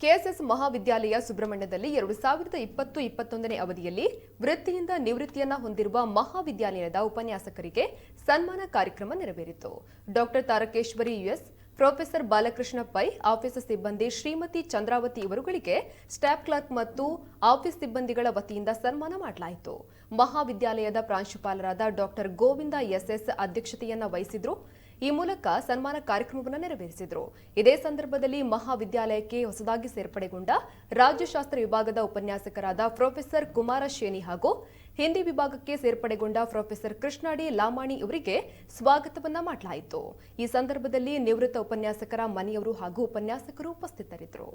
KSS ಮಹಾವಿದ್ಯಾಲಯ ಸುಬ್ರಹ್ಮಣ್ಯದಲ್ಲಿ 2020-21ನೇ ಅವಧಿಯಲ್ಲಿ ವೃತ್ತಿಯಿಂದ ನಿವೃತ್ತಿಯನ್ನ ಹೊಂದಿರುವ ಮಹಾವಿದ್ಯಾಲಯದ ಉಪನ್ಯಾಸಕರಿಗೆ ಸನ್ಮಾನ ಕಾರ್ಯಕ್ರಮ ನೆರವೇರಿತು. Doctor Tarakeshwari U S, professor Balakrishna Pai, office ಸಿಬ್ಬಂದಿ ಶ್ರೀಮತಿ ಚಂದ್ರಾವತಿ ಇವರುಗಳಿಗೆ ಸ್ಟಾಫ್ ಕ್ಲರ್ಕ್ ಮತ್ತು ಆಫೀಸ್ ಸಿಬ್ಬಂದಿಗಳ ವತಿಯಿಂದ ಸನ್ಮಾನ ಮಾಡಲಾಯಿತು. ಮಹಾವಿದ್ಯಾಲಯದ ಪ್ರಾಂಶುಪಾಲರಾದ ಡಾಕ್ಟರ್ ಗೋವಿಂದ ಎಸ್ಎಸ್ ಅಧ್ಯಕ್ಷತೆಯನ್ನ ವಹಿಸಿದ್ರು. ಈ ಮೂಲಕ ಸನ್ಮಾನ ಕಾರ್ಯಕ್ರಮವನ್ನು ನೆರವೇರಿಸಿದರು. ಇದೇ ಸಂದರ್ಭದಲ್ಲಿ ಮಹಾವಿದ್ಯಾಲಯಕ್ಕೆ ಹೊಸದಾಗಿ ಸೇರ್ಪಡೆಗೊಂಡ ರಾಜ್ಯಶಾಸ್ತ್ರ ವಿಭಾಗದ ಉಪನ್ಯಾಸಕರಾದ ಪ್ರೊಫೆಸರ್ ಕುಮಾರ ಶೇನಿ ಹಾಗೂ ಹಿಂದಿ ವಿಭಾಗಕ್ಕೆ ಸೇರ್ಪಡೆಗೊಂಡ ಪ್ರೊಫೆಸರ್ ಕೃಷ್ಣಾಡಿ ಲಾಮಾಣಿ ಇವರಿಗೆ ಸ್ವಾಗತವನ್ನ ಮಾಡಲಾಯಿತು. ಈ ಸಂದರ್ಭದಲ್ಲಿ ನಿವೃತ್ತ ಉಪನ್ಯಾಸಕರ ಮನೆಯವರು ಹಾಗೂ ಉಪನ್ಯಾಸಕರು ಉಪಸ್ಥಿತರಿದ್ದರು.